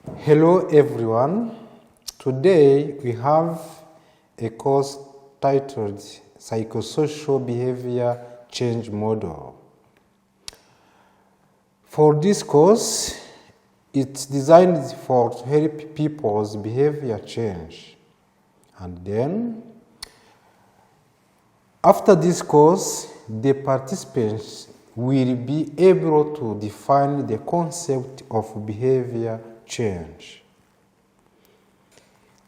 Hello everyone. Today we have a course titled Psychosocial Behavior Change Model. For this course, it's designed to help people's behavior change. And then, after this course, the participants will be able to define the concept of behavior change.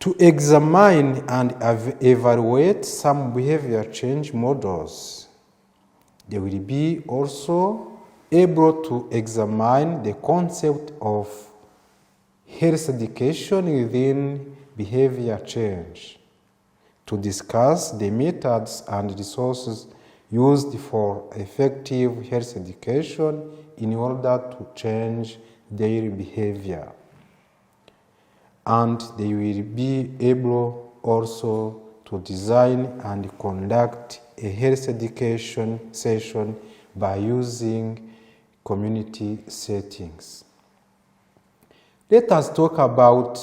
To examine and evaluate some behavior change models, they will be also able to examine the concept of health education within behavior change, to discuss the methods and resources used for effective health education in order to change their behavior. And they will be able also to design and conduct a health education session by using community settings. Let us talk about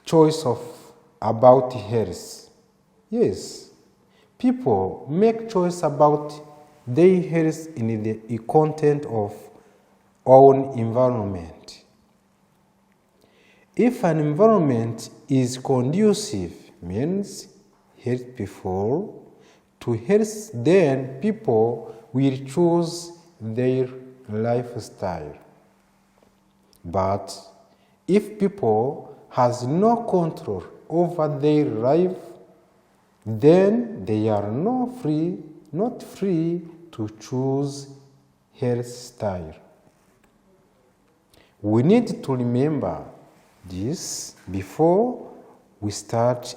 choice about health. Yes, people make choice about their health in the content of own environment. If an environment is conducive, means helpful to health, then people will choose their lifestyle. But if people has no control over their life, then they are not free to choose health style. We need to remember this before we start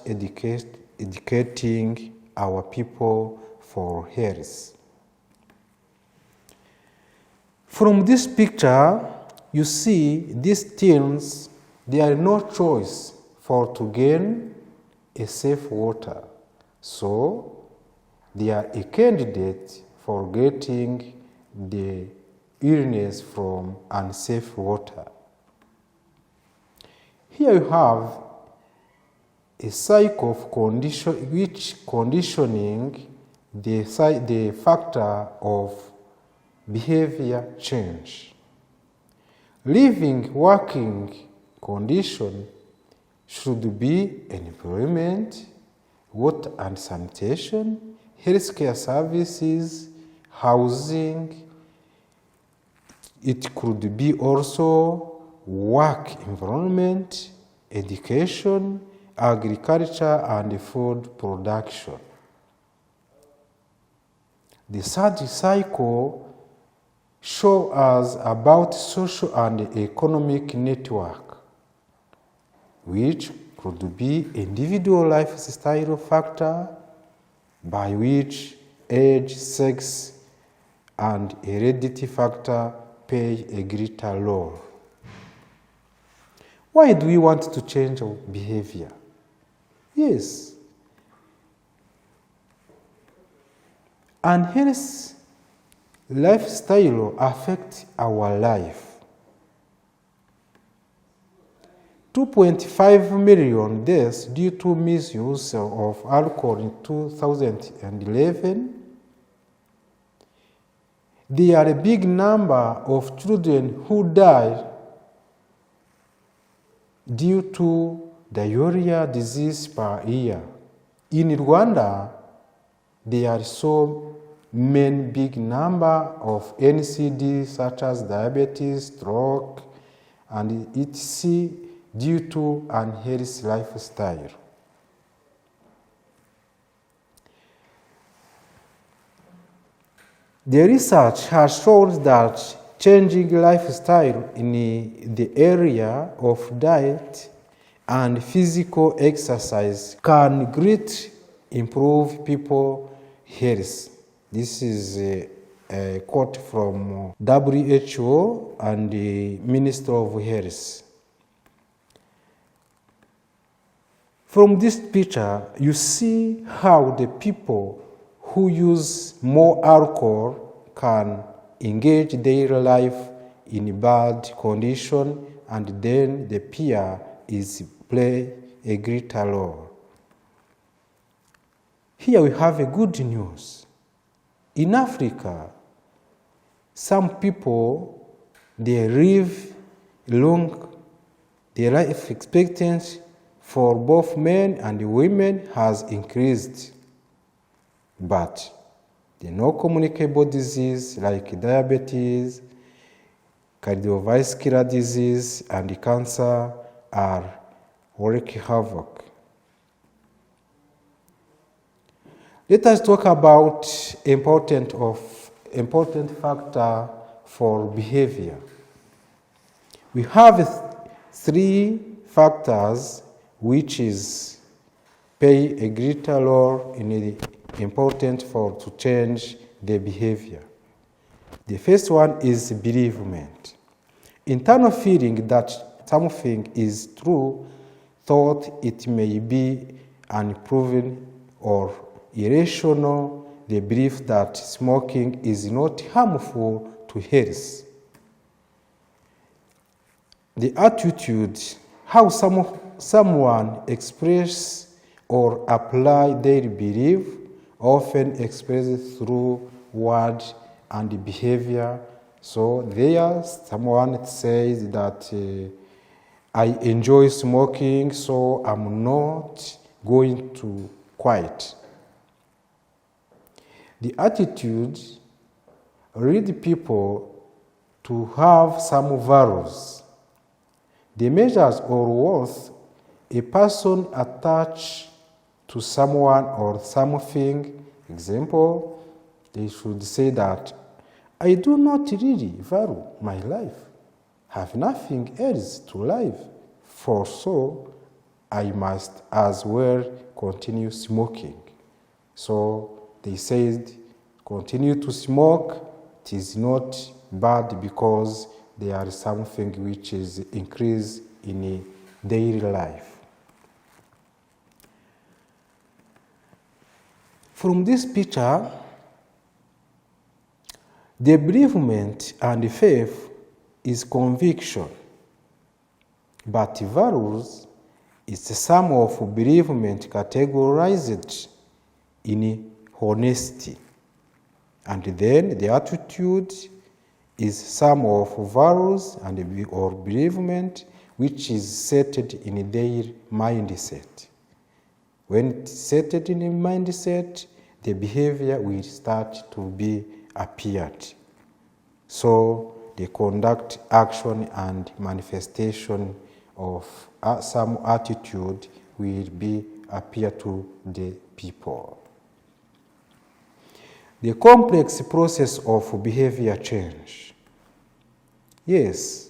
educating our people for health. From this picture, you see these teens, there are no choice to gain a safe water. So, they are a candidate for getting the illness from unsafe water. Here you have a cycle of conditioning the factor of behavior change. Living, working condition should be employment, water and sanitation, healthcare services, housing. It could be also work environment, education, agriculture, and food production. The third cycle shows us about social and economic network, which could be individual lifestyle factor by which age, sex, and heredity factor play a greater role. Why do we want to change our behavior? Yes. Unhealthy lifestyle affects our life. 2.5 million deaths due to misuse of alcohol in 2011. There are a big number of children who die due to diarrhea disease per year. In Rwanda, there are so many big number of NCDs such as diabetes, stroke, and etc. due to unhealthy lifestyle. The research has shown that changing lifestyle in the area of diet and physical exercise can greatly improve people's health. This is a quote from WHO and the Minister of Health. From this picture, you see how the people who use more alcohol can engage their life in bad condition and then the peer is play a greater role. Here we have a good news. In Africa, some people, they live long, their life expectancy for both men and women has increased. But the non-communicable disease like diabetes, cardiovascular disease, and cancer are wreaking havoc. Let us talk about important factor for behavior. We have 3 factors which is play a greater role in the important for to change the behavior. The first one is bereavement. Internal feeling that something is true, thought it may be unproven or irrational, the belief that smoking is not harmful to health. The attitude, how someone expresses or apply their belief, often expressed through words and behavior. So there, someone says that I enjoy smoking, so I'm not going to quit. The attitude leads people to have some values. The measures or worth a person attached to someone or something. Example, they should say that I do not really value my life, have nothing else to live, for so I must as well continue smoking. So they said, continue to smoke, it is not bad because there is something which is increased in a daily life. From this picture, the bereavement and faith is conviction, but values is the sum of bereavement categorized in honesty, and then the attitude is sum of values and or bereavement which is set in their mindset. When it's set in a mindset, the behavior will start to be appeared. So the conduct, action, and manifestation of some attitude will be appear to the people. The complex process of behavior change. Yes,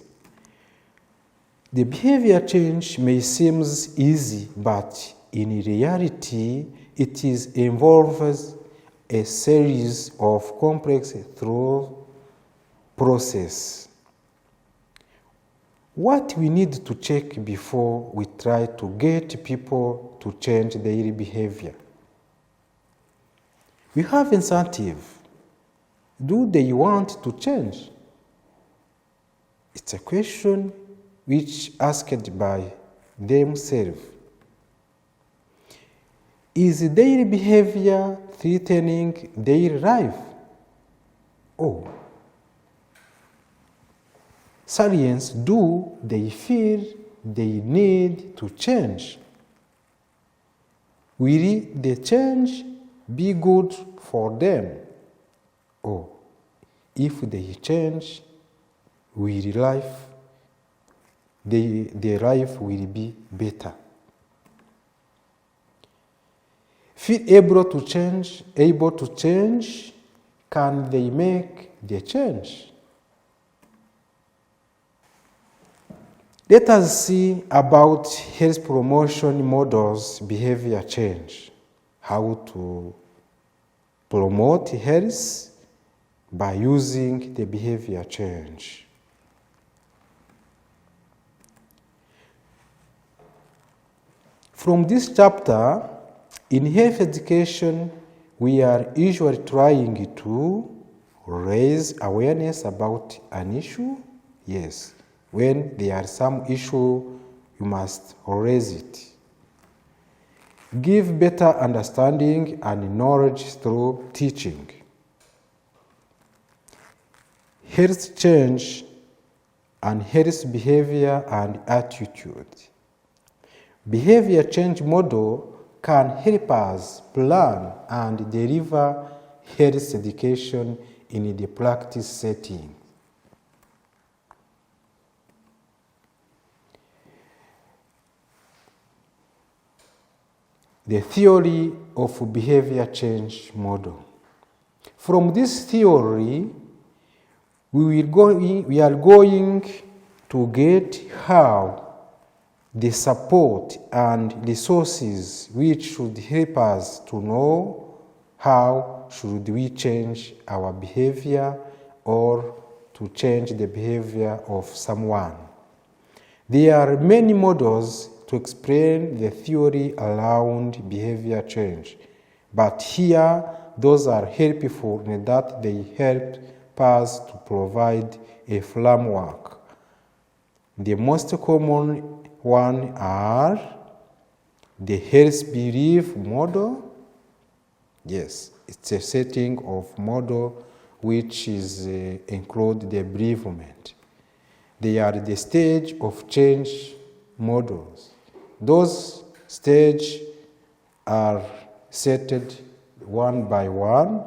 the behavior change may seem easy, but in reality, it involves a series of complex through process. What we need to check before we try to get people to change their behavior. We have incentive. Do they want to change? It's a question which asked by themselves. Is their behavior threatening their life? Oh, science, do they feel they need to change? Will the change be good for them? Oh, if they change, their life will be better. Feel able to change, can they make the change? Let us see about health promotion models behavior change. How to promote health by using the behavior change. From this chapter, in health education, we are usually trying to raise awareness about an issue. Yes, When there are some issue, you must raise it. Give better understanding and knowledge through teaching. Health change and health behavior and attitude. Behavior change model can help us plan and deliver health education in the practice setting. The theory of behavior change model. From this theory, we are going to get how the support and resources which should help us to know how should we change our behavior or to change the behavior of someone. There are many models to explain the theory around behavior change, but here those are helpful in that they help us to provide a framework. The most common one are the health belief model. Yes, it's a setting of model which is include the bereavement. They are the stage of change models. Those stages are set one by one,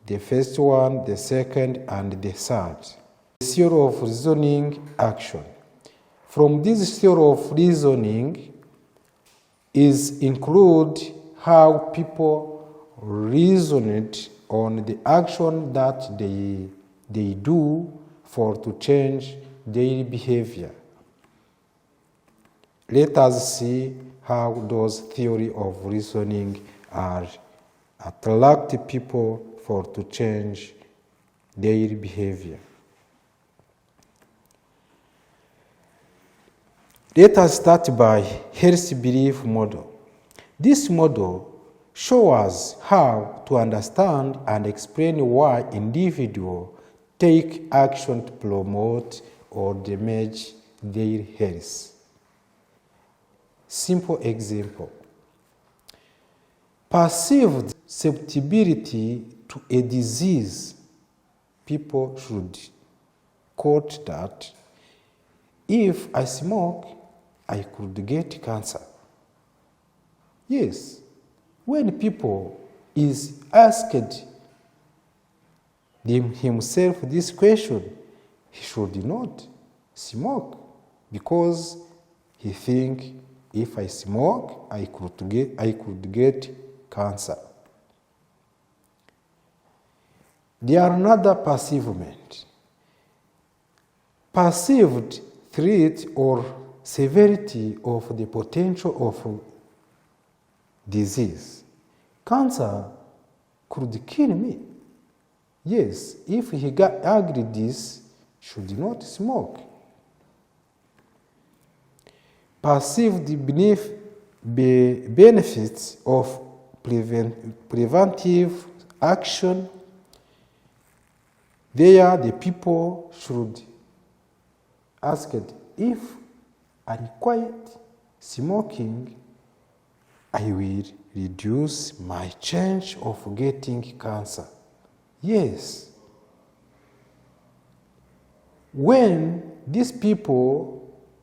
the first one, the second, and the third. The theory of reasoning action. From this theory of reasoning is include how people reasoned on the action that they do for to change their behavior. Let us see how those theory of reasoning are attract people for to change their behavior. Let us start by health belief model. This model shows us how to understand and explain why individuals take action to promote or damage their health. Simple example. Perceived susceptibility to a disease. People should quote that if I smoke, I could get cancer. Yes, when people is asked himself this question, he should not smoke because he think if I smoke, I could get cancer. There are another perceivement. Perceived threat or severity of the potential of disease. Cancer could kill me. Yes, if he agreed this, should not smoke. Perceived benefits of preventive action. There, the people should ask it, if I quit smoking, I will reduce my chance of getting cancer. Yes. When these people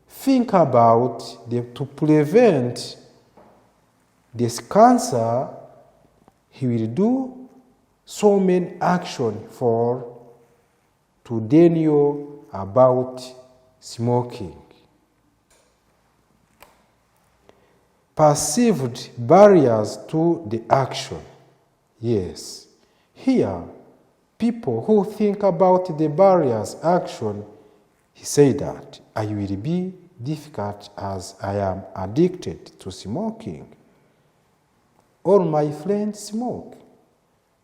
think about to prevent this cancer, he will do so many actions to deny about smoking. Perceived barriers to the action. Yes. Here, people who think about the barriers action, he said that I will be difficult as I am addicted to smoking. All my friends smoke.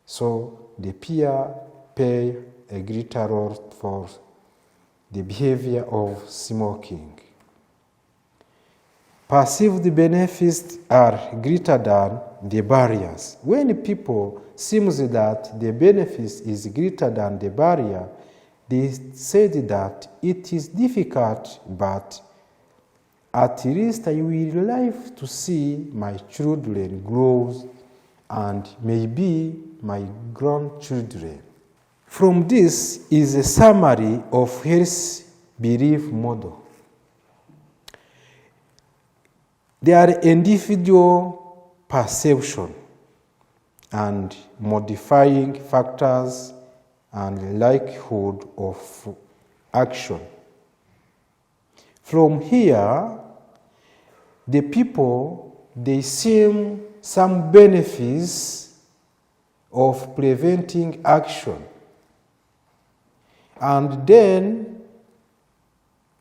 So the peer play a greater role for the behavior of smoking. Perceived benefits are greater than the barriers. When people seems that the benefits is greater than the barrier, they said that it is difficult, but at least I will like to see my children grow and maybe my grandchildren. From this is a summary of health belief model. There are individual perception and modifying factors and likelihood of action. From here, the people, they see some benefits of preventing action. And then,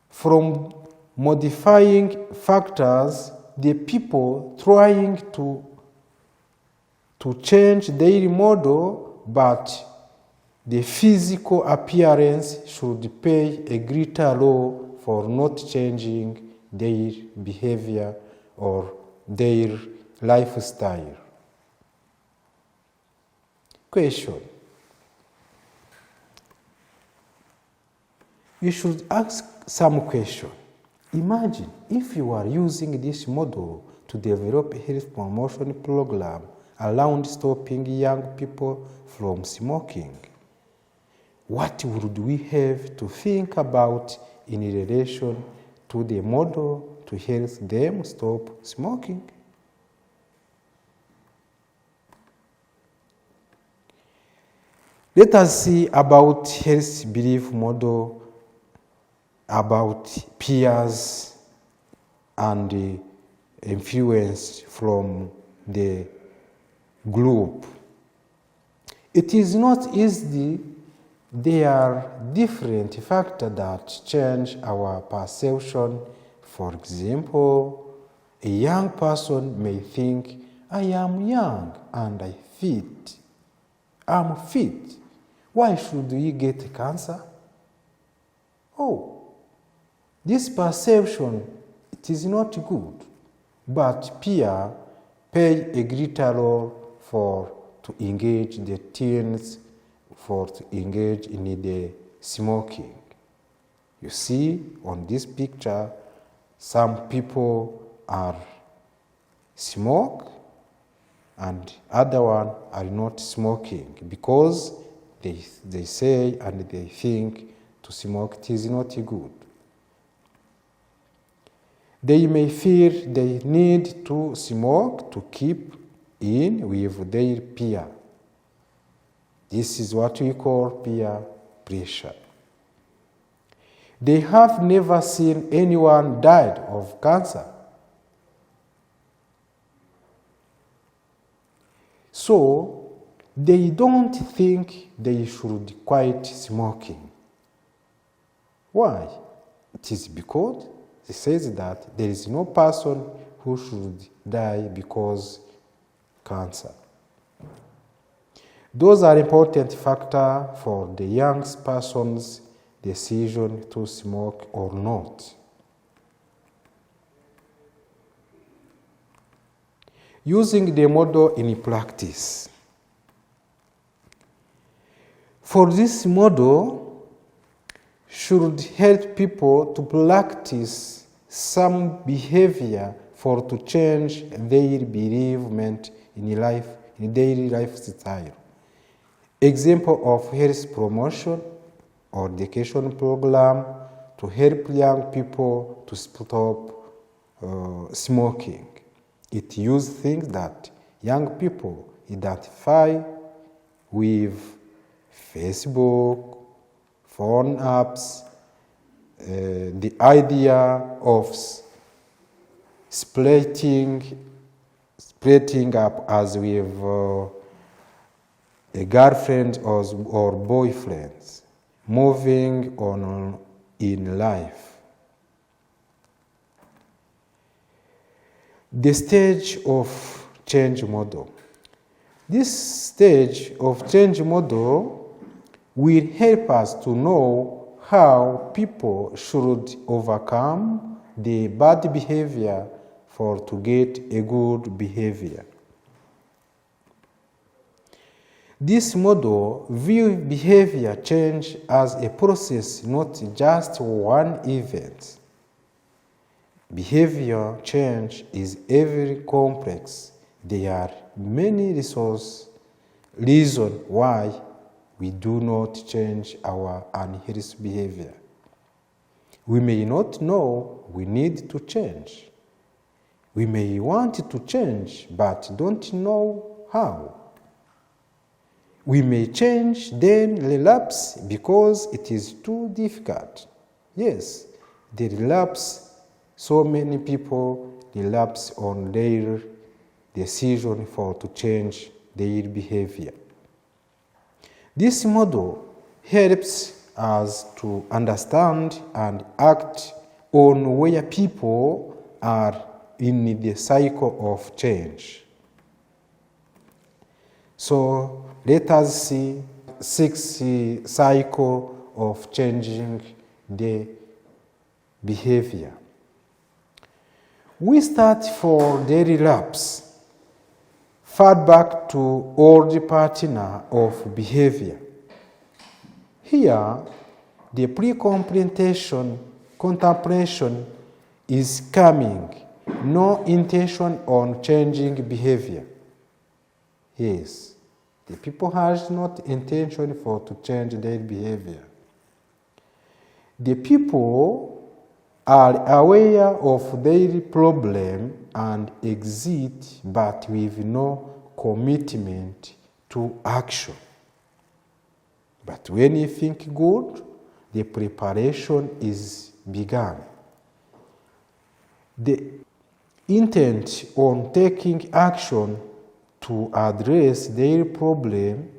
from modifying factors, the people trying to change their model, but the physical appearance should play a greater role for not changing their behavior or their lifestyle. Question. You should ask some question. Imagine if you are using this model to develop a health promotion program around stopping young people from smoking. What would we have to think about in relation to the model to help them stop smoking? Let us see about health belief model, about peers and the influence from the group. It is not easy. There are different factors that change our perception. For example, a young person may think, I am young and I'm fit. Why should we get cancer? Oh, this perception, it is not good. But peer play a greater role to engage the teens, to engage in the smoking. You see on this picture, some people are smoke and other one are not smoking because they say and they think to smoke it is not good. They may feel they need to smoke to keep in with their peer. This is what we call peer pressure. They have never seen anyone died of cancer. So, they don't think they should quit smoking. Why? It is because it says that there is no person who should die because cancer. Those are important factors for the young person's decision to smoke or not. Using the model in practice. For this model should help people to practice some behavior to change their bereavement in daily lifestyle. Example of health promotion or education program to help young people to stop smoking. It uses things that young people identify with Facebook, phone apps, the idea of splitting up as with a girlfriend or boyfriends, moving on in life. The stage of change model. This stage of change model will help us to know how people should overcome the bad behavior to get a good behavior. This model views behavior change as a process, not just one event. Behavior change is very complex. There are many reasons why we do not change our unhealthy behavior. We may not know we need to change. We may want to change, but don't know how. We may change, then relapse because it is too difficult. Yes, they relapse. So many people relapse on their decision to change their behavior. This model helps us to understand and act on where people are in the cycle of change. So let us see 6 cycles of changing the behavior. We start for the relapse, fall back to old pattern of behavior. Here, the pre-contemplation is coming, no intention on changing behavior. Yes, the people has not intention to change their behavior. The people are aware of their problem and exit, but with no commitment to action. But when you think good, the preparation is begun. The intent on taking action to address their problem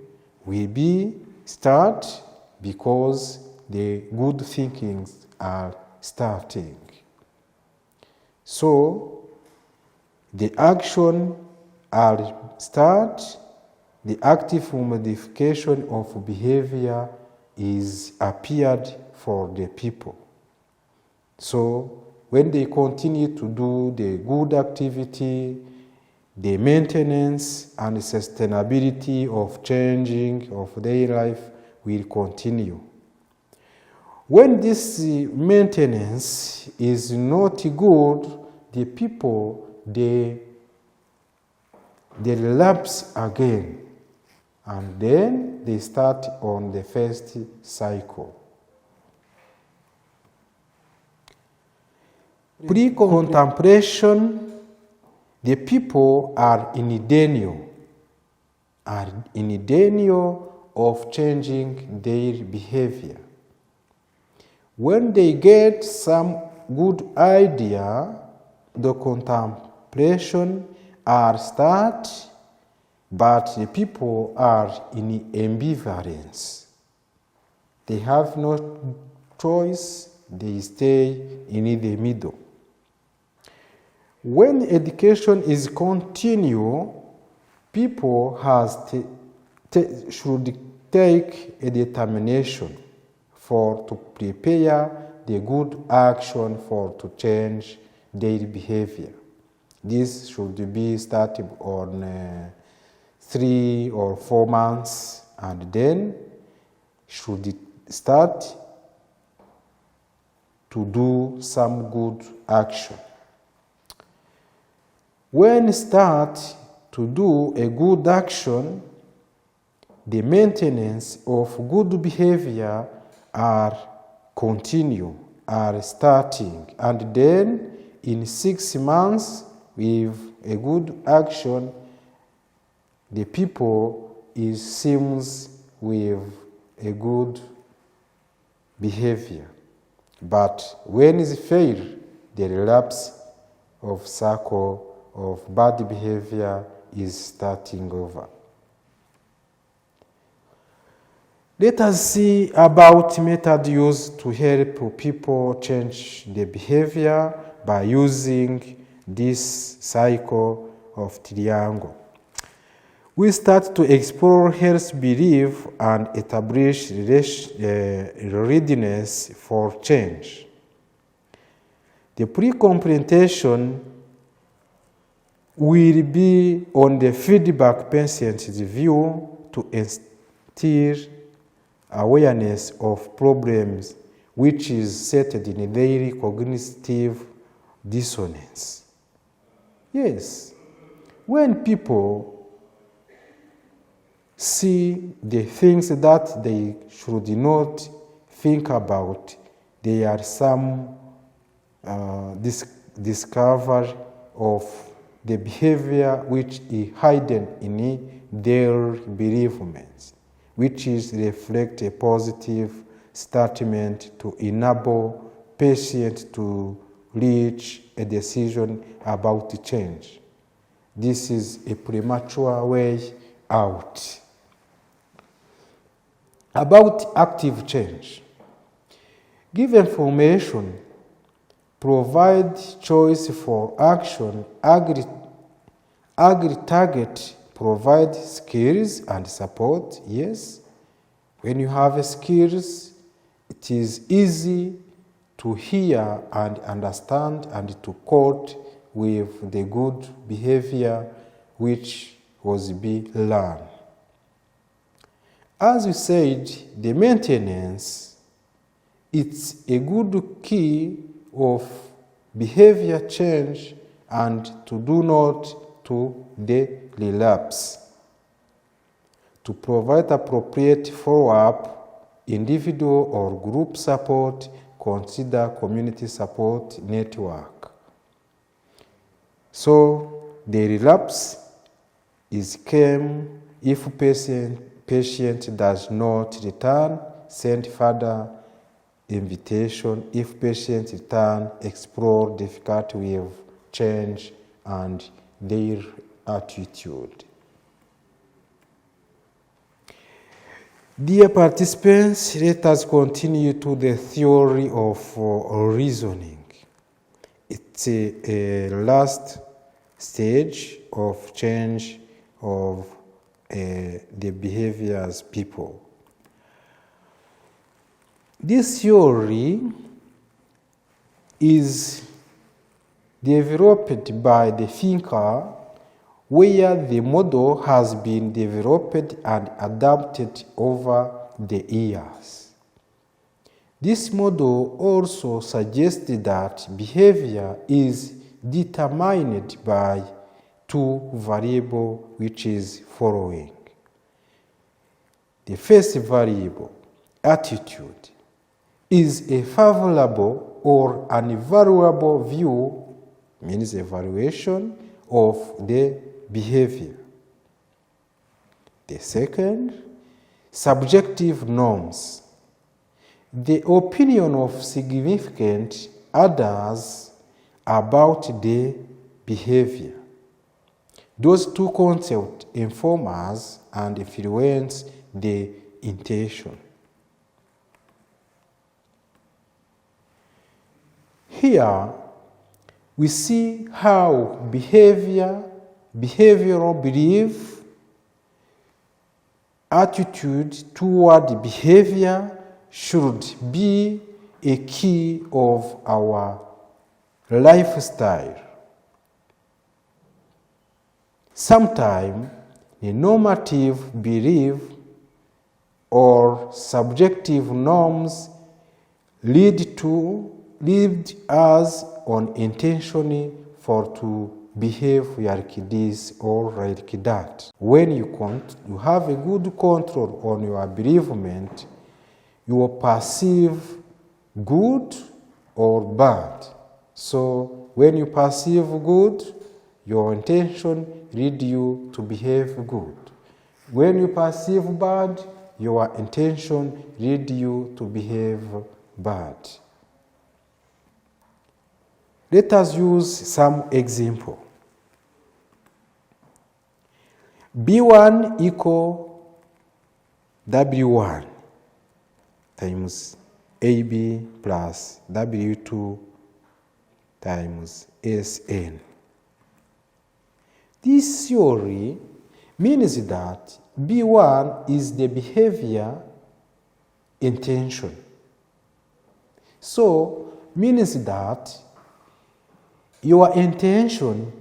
will be start because the good thinkings are starting. So the action are start, the active modification of behavior is appeared for the people. So when they continue to do the good activity, the maintenance and sustainability of changing of their life will continue. When this maintenance is not good, the people, they relapse again. And then they start on the first cycle. Pre-contemplation, the people are in denial of changing their behavior. When they get some good idea, the contemplation are start, but the people are in ambivalence. They have no choice, they stay in the middle. When education is continue, people should take a determination to prepare the good action to change their behavior. This should be started on 3 or 4 months, and then should start to do some good action. When start to do a good action, the maintenance of good behavior are starting, and then in 6 months with a good action, the people seems with a good behavior. But when it fails, the relapse of cycle of bad behavior is starting over. Let us see about method used to help people change their behavior by using this cycle of triangle. We start to explore health belief and establish readiness for change. The pre-contemplation will be on the feedback patient's view to instill awareness of problems which is settled in daily cognitive dissonance. Yes, when people see the things that they should not think about, there are some discovery of the behavior which is hidden in their bereavements, which is reflect a positive statement to enable patients to reach a decision about the change. This is a premature way out. About active change. Give information, provide choice for action, agree target, provide skills and support. Yes, when you have skills, it is easy to hear and understand and to cope with the good behavior which was being learned. As we said, the maintenance, it's a good key of behavior change and to do not to the relapse. To provide appropriate follow-up, individual or group support, consider community support network. So the relapse came if patient does not return, send further invitation. If patient return, explore difficulty with change and their attitude. Dear participants, let us continue to the theory of reasoning. It's a last stage of change of the behaviors people. This theory is developed by the thinker where the model has been developed and adapted over the years. This model also suggested that behavior is determined by two variables which is following. The first variable, attitude, is a favorable or unfavorable view, means evaluation of the behavior. The second, subjective norms, the opinion of significant others about the behavior. Those two concepts inform us and influence the intention. Here, we see how behavioral belief, attitude toward behavior should be a key of our lifestyle. Sometimes, the normative belief or subjective norms lead us unintentionally to behave like this or like that. When you have a good control on your bereavement, you will perceive good or bad. So when you perceive good, your intention leads you to behave good. When you perceive bad, your intention leads you to behave bad. Let us use some example. B1 equal W1 times AB plus W2 times SN. This theory means that B1 is the behavior intention. So, means that your intention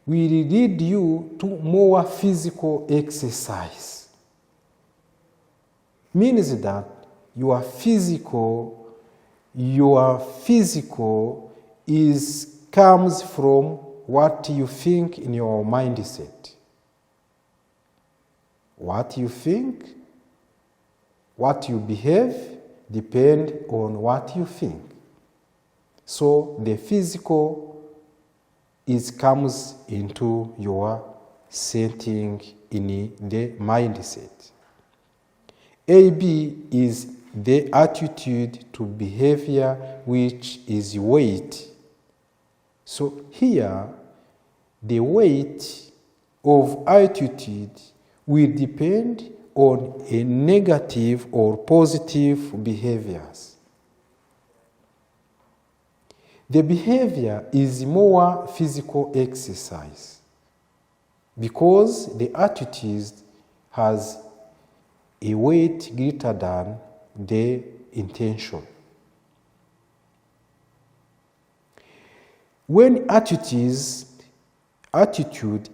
will lead you to more physical exercise. means that your physical comes from what you think in your mindset. What you think, what you behave, depend on what you think. So the physical comes into your setting in the mindset. AB is the attitude to behavior, which is weight. So here, the weight of attitude will depend on a negative or positive behaviors. The behavior is more physical exercise because the attitude has a weight greater than the intention. When attitude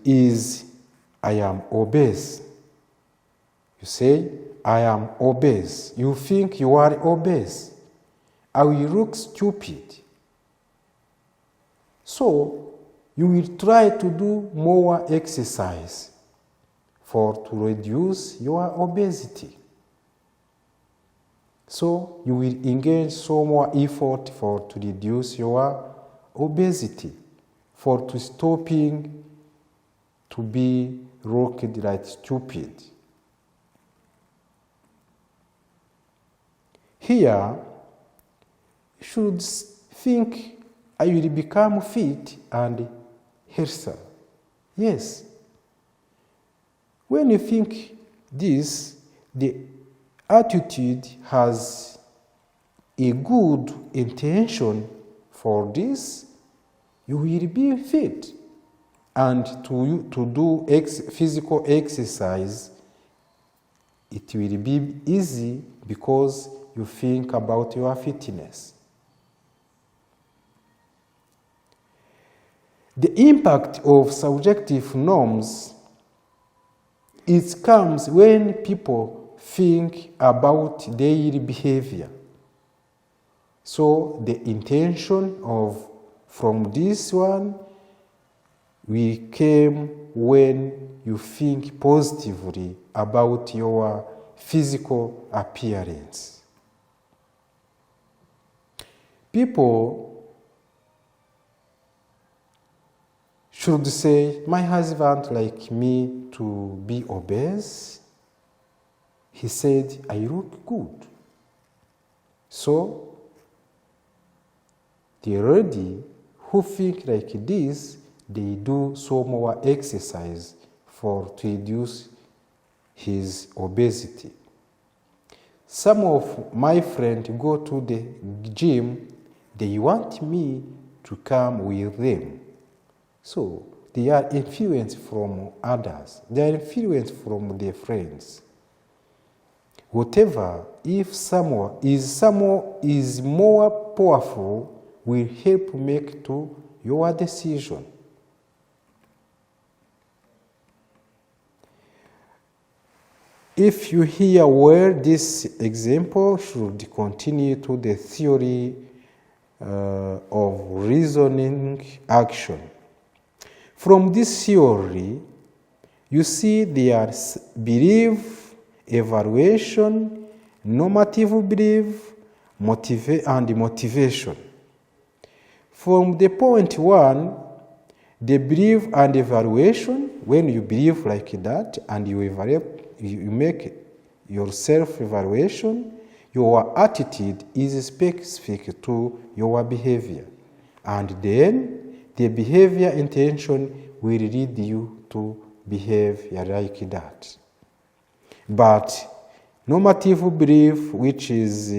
is, I am obese. You say, I am obese. You think you are obese. I will look stupid. So, you will try to do more exercise to reduce your obesity. So, you will engage some more effort to reduce your obesity, to stopping to be looked like stupid. Here, you should think, I will become fit and healthy. Yes. When you think this, the attitude has a good intention for this, you will be fit. And to do physical exercise, it will be easy because you think about your fitness. The impact of subjective norms, it comes when people think about daily behavior. So the intention from this one will come when you think positively about your physical appearance. People should say, my husband like me to be obese. He said, I look good. So, the lady who think like this, they do some more exercise to reduce his obesity. Some of my friends go to the gym, they want me to come with them. So, they are influenced from others. They are influenced from their friends. Whatever, if someone is more powerful, will help make to your decision. If you hear well, this example should continue to the theory of reasoning action. From this theory, you see there are belief, evaluation, normative belief, and motivation. From the point one, the belief and evaluation, when you believe like that and you make your self-evaluation, your attitude is specific to your behavior. And then the behavior intention will lead you to behave like that. But normative belief, which is,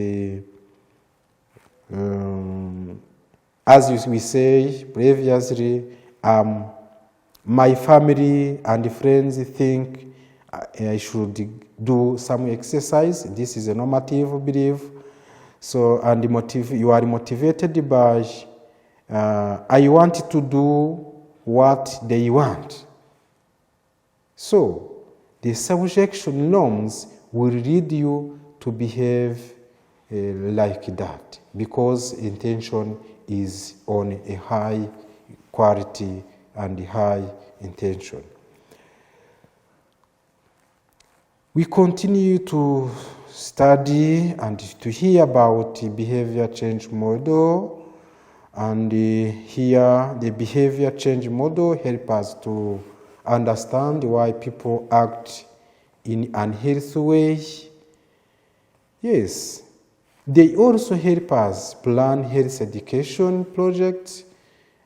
as we say previously, my family and friends think I should do some exercise. This is a normative belief. So, and you are motivated by I want to do what they want. So, the subjection norms will lead you to behave like that, because intention is on a high quality and high intention. We continue to study and to hear about behavior change model, and here the behavior change model helps us to understand why people act in unhealthy way. Yes, they also help us plan health education projects.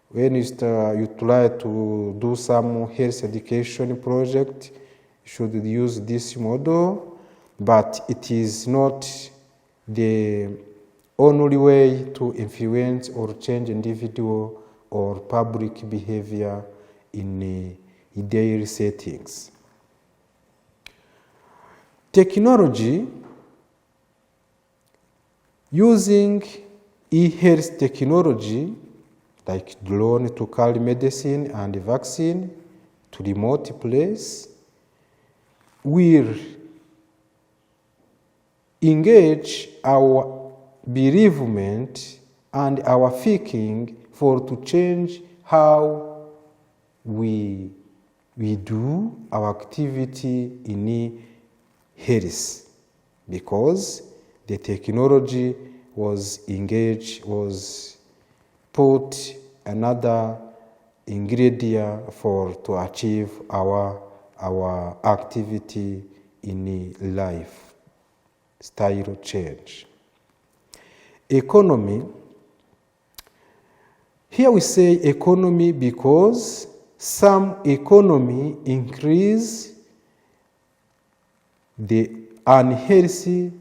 When you try to do some health education project, you should use this model, but it is not the only way to influence or change individual or public behavior in daily settings. Technology, using e-health technology like drone to carry medicine and vaccine to remote place, will engage our bereavement and our thinking for to change how we do our activity in health, because the technology was engaged, was put another ingredient to achieve our activity in life, style change. Economy. Here we say economy because some economy increase the unhealthy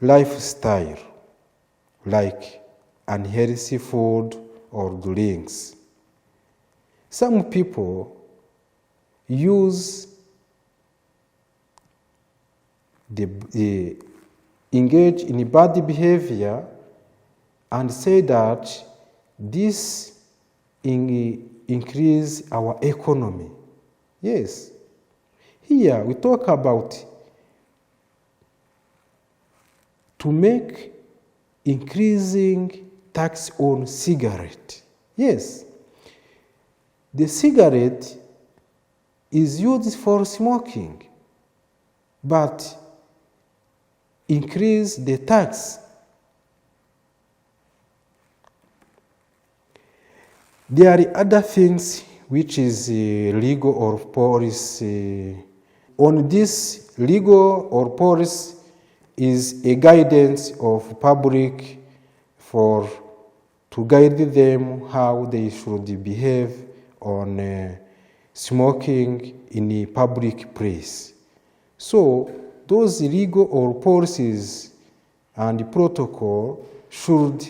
lifestyle, like unhealthy food or drinks. Some people engage in bad behavior and say that this increase our economy. Yes. Here we talk about to make increasing tax on cigarette. Yes. The cigarette is used for smoking, but increase the tax. There are other things which is legal or policy. On this, legal or policy is a guidance of public to guide them how they should behave on smoking in a public place. So those legal or policies and protocol should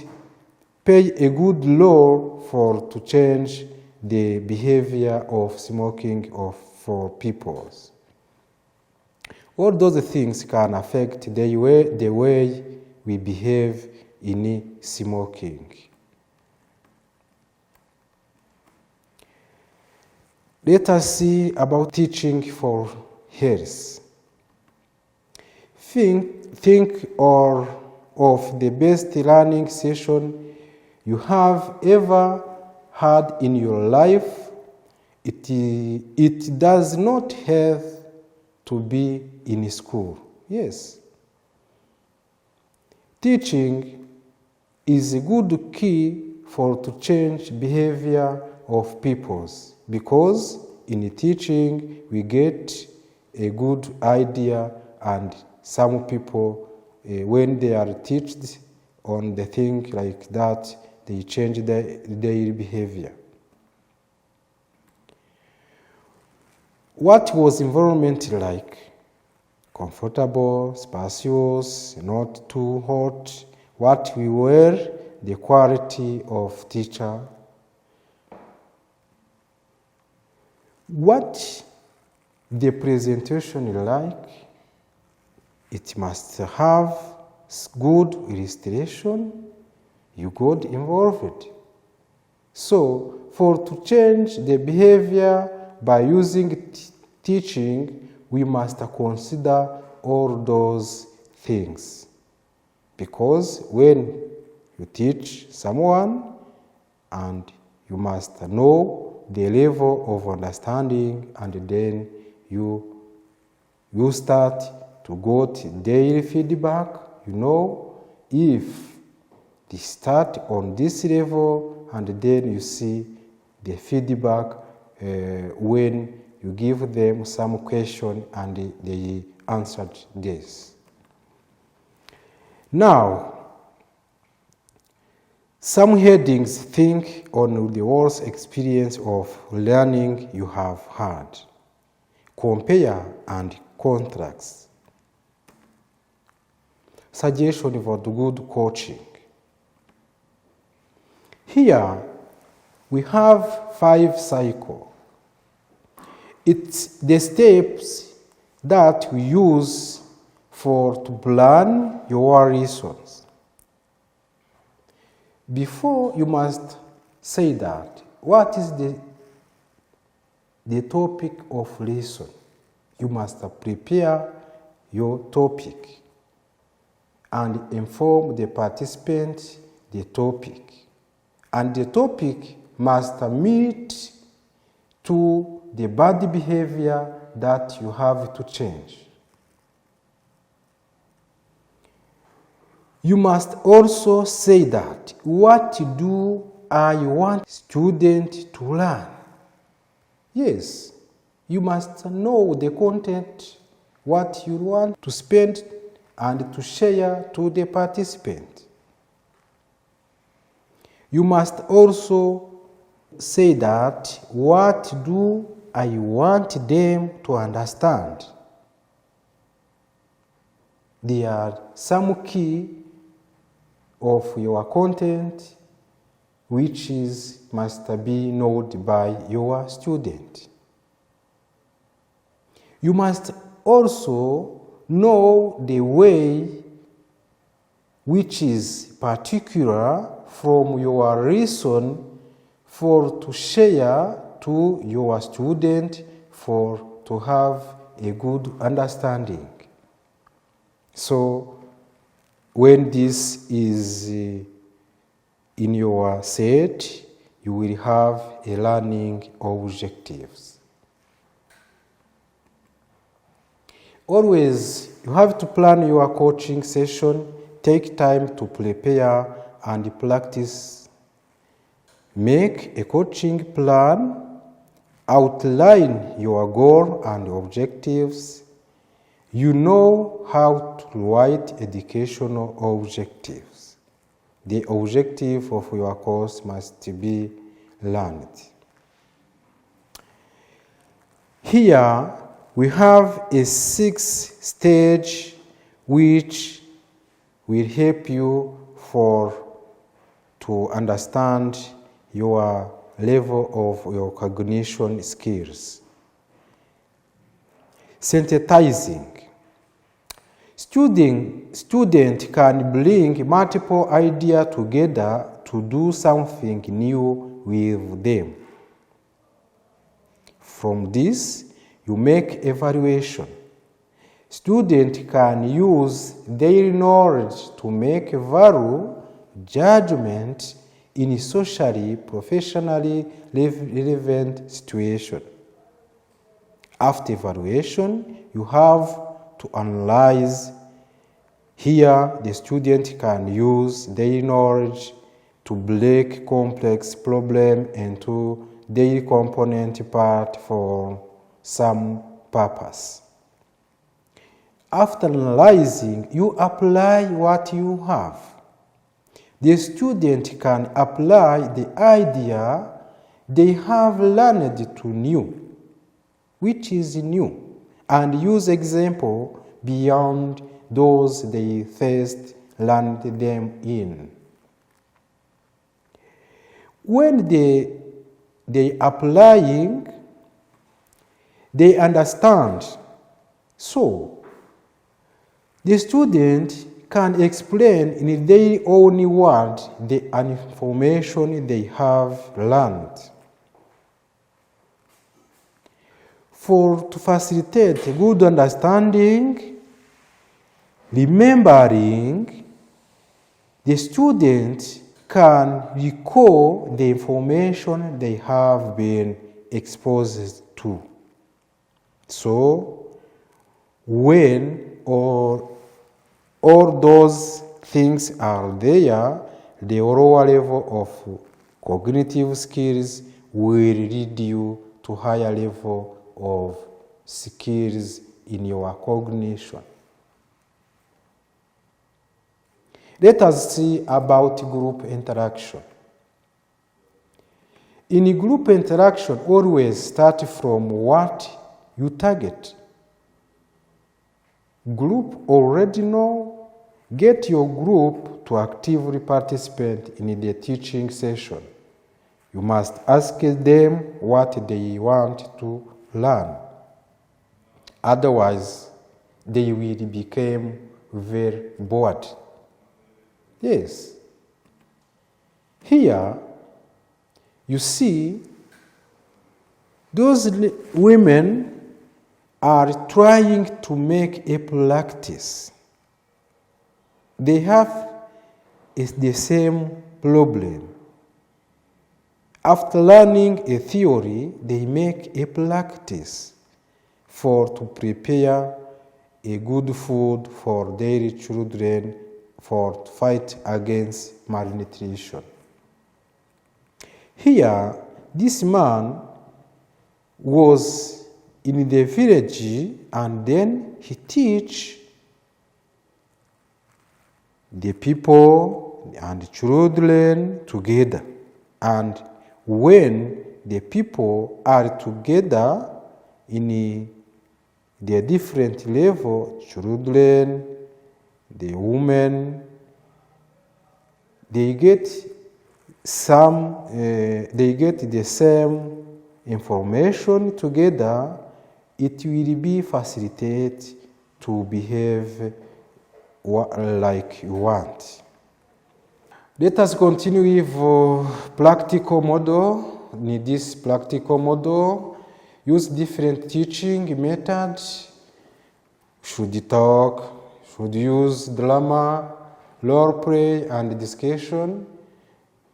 play a good role to change the behavior of smoking for people. All those things can affect the way we behave in smoking. Let us see about teaching for health. Think of the best learning session you have ever had in your life. It does not have to be in school. Yes. Teaching is a good key to change behavior of peoples, because in teaching we get a good idea, and some people, when they are taught on the thing like that, they change their behavior. What was environment like? Comfortable, spacious, not too hot. What we were, the quality of teacher. What the presentation like? It must have good illustration. You got involved. So, to change the behavior by using teaching, we must consider all those things. Because when you teach someone, and you must know the level of understanding, and then you start to get daily feedback. You know, if they start on this level, and then you see the feedback when you give them some question and they answered this. Now, some headings think on the worst experience of learning you have had. Compare and contrast. Suggestion for the good coaching. Here we have 5 cycles. It's the steps that we use to plan your lessons. Before, you must say that, what is the topic of lesson? You must prepare your topic and inform the participant the topic. And the topic must meet to the bad behavior that you have to change. You must also say that, what do I want students to learn? Yes, you must know the content, what you want to spend and to share to the participant. You must also say that, what do I want them to understand? There are some key of your content which must be known by your student. You must also know the way which is particular from your lesson to share to your student to have a good understanding. So, when this is in your set, you will have a learning objectives. Always, you have to plan your coaching session, take time to prepare and practice. Make a coaching plan, outline your goal and objectives. You know how to write educational objectives. The objective of your course must be learned. Here we have a 6th stage which will help you to understand your level of your cognition skills. Synthesizing. Student can bring multiple ideas together to do something new with them. From this, you make evaluation. Student can use their knowledge to make value judgment in socially, professionally relevant situation. After evaluation, you have to analyze. Here, the student can use their knowledge to break complex problems into their component part for some purpose. After analyzing, you apply what you have. The student can apply the idea they have learned to new, which is new, and use example beyond those they first learned them in. When they applying, they understand. So, the student can explain in their own words the information they have learned. To facilitate good understanding, remembering, the student can recall the information they have been exposed to. So, when all those things are there, the lower level of cognitive skills will lead you to higher level of skills in your cognition. Let us see about group interaction. In group interaction, always start from what you target. Group already know. Get your group to actively participate in the teaching session. You must ask them what they want to learn. Otherwise, they will become very bored. Yes. Here, you see, those women are trying to make a practice. They have the same problem. After learning a theory, they make a practice to prepare a good food for their children for fight against malnutrition. Here, this man was in the village and then he teach the people and children together. And when the people are together in the different level, children, the women, they get the same information together. It will be facilitate to behave like you want. Let us continue with practical model. In this practical model, use different teaching methods. Should talk, should use drama, role play, and discussion.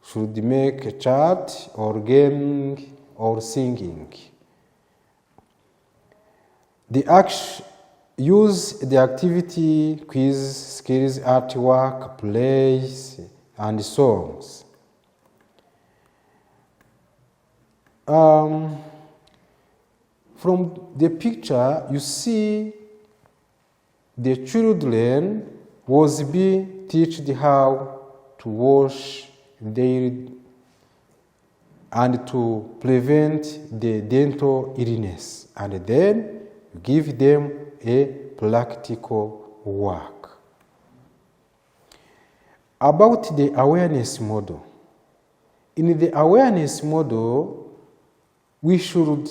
Should make a chart or gaming or singing. Use the activity, quiz, skills, artwork, plays, and songs. From the picture, you see the children was being taught how to wash their and to prevent the dental illness, and then give them a practical work. About the awareness model. In the awareness model, we should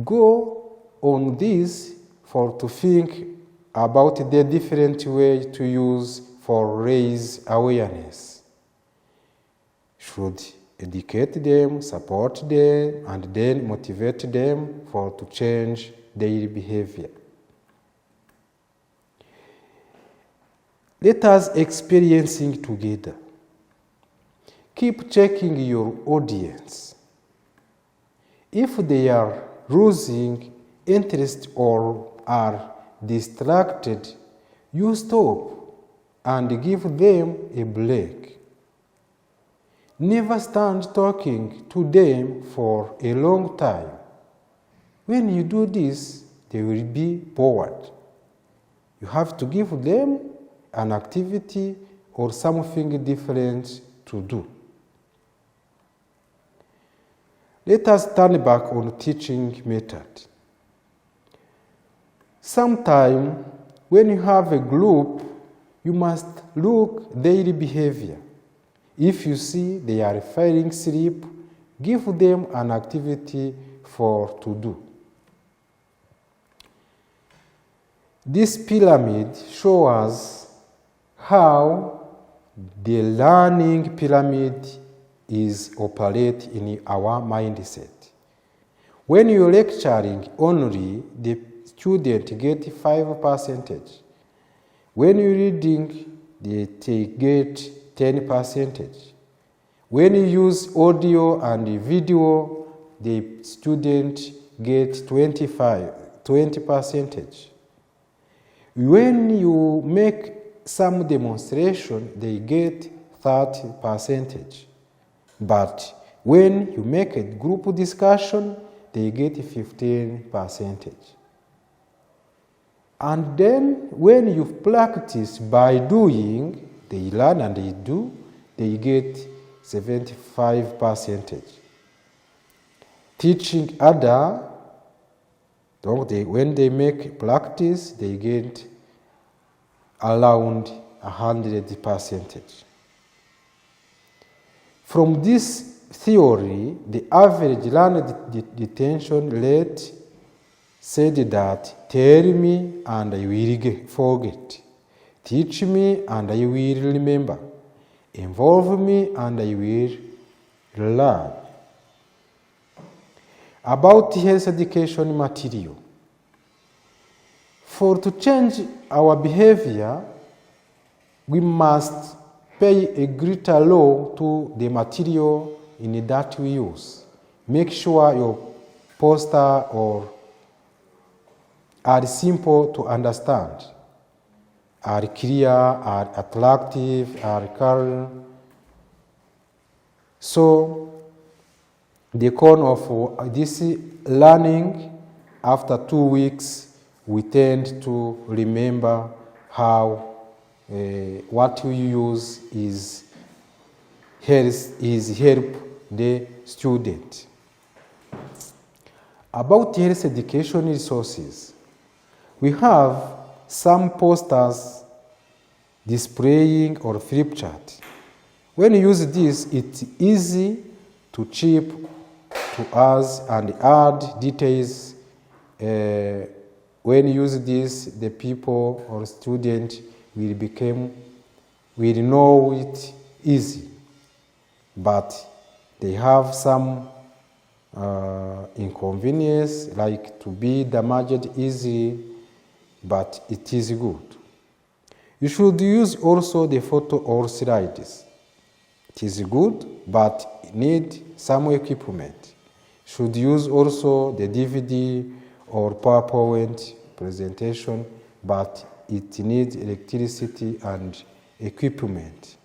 go on this to think about the different way to use for raise awareness. Should educate them, support them, and then motivate them to change their behavior. Let us experiencing together. Keep checking your audience. If they are losing interest or are distracted, you stop and give them a break. Never stand talking to them for a long time. When you do this, they will be bored. You have to give them an activity or something different to do. Let us turn back on teaching method. Sometime when you have a group, you must look daily behavior. If you see they are falling asleep, give them an activity to do. This pyramid shows us how the learning pyramid is operate in our mindset. When you're lecturing only, the student get 5%. When you're reading, they get 10%. When you use audio and video, the student gets 20%. When you make some demonstration, they get 30%. But when you make a group discussion, they get 15%. And then when you practice by doing, they learn and they do, they get 75%. Teaching other, when they make practice, they get around 100%. From this theory, the average learner retention rate said that tell me and I will forget, teach me and I will remember, involve me and I will learn. About health education material. To change our behavior, we must pay a greater law to the material in that we use. Make sure your poster are simple to understand, are clear, are attractive, are current. So the cone of this learning, after 2 weeks, we tend to remember how what we use is help the student. About health education resources, we have some posters displaying or flip chart. When you use this, it's easy to chip to us and add details. When you use this, the people or student will know it easy. But they have some inconvenience, like to be damaged easily, but it is good. You should use also the photo or slides. It is good, but need some equipment. Should use also the DVD or PowerPoint presentation, but it needs electricity and equipment.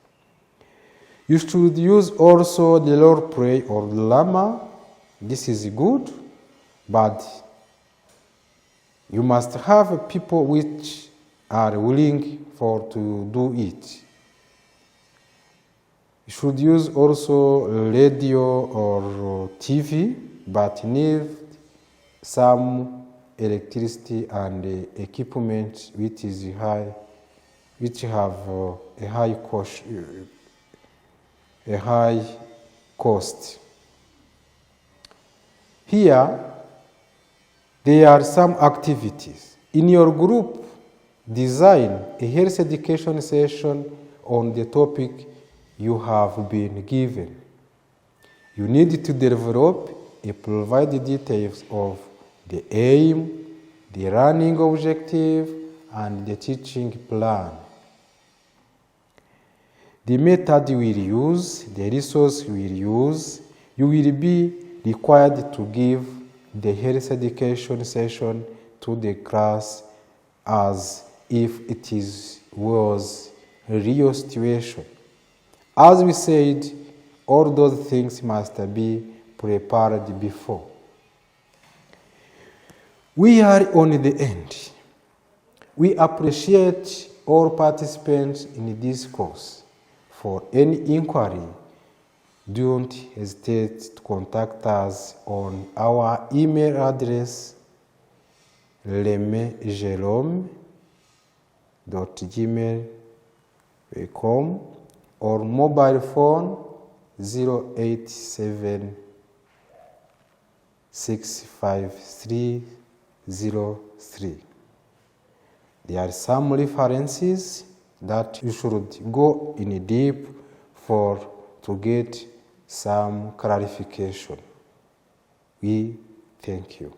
You should use also the role play or llama. This is good, but you must have people which are willing to do it. You should use also radio or TV, but need some electricity and equipment which have a high cost. Here, there are some activities. In your group, design a health education session on the topic you have been given. You need to develop and provide details of the aim, the learning objective, and the teaching plan. The method you will use, the resource you will use, you will be required to give the health education session to the class as if it was a real situation. As we said, all those things must be prepared before. We are on the end. We appreciate all participants in this course. For any inquiry, don't hesitate to contact us on our email address lemejerome@gmail.com or mobile phone 087 65303. There are some references that you should go in deep to get some clarification. We thank you.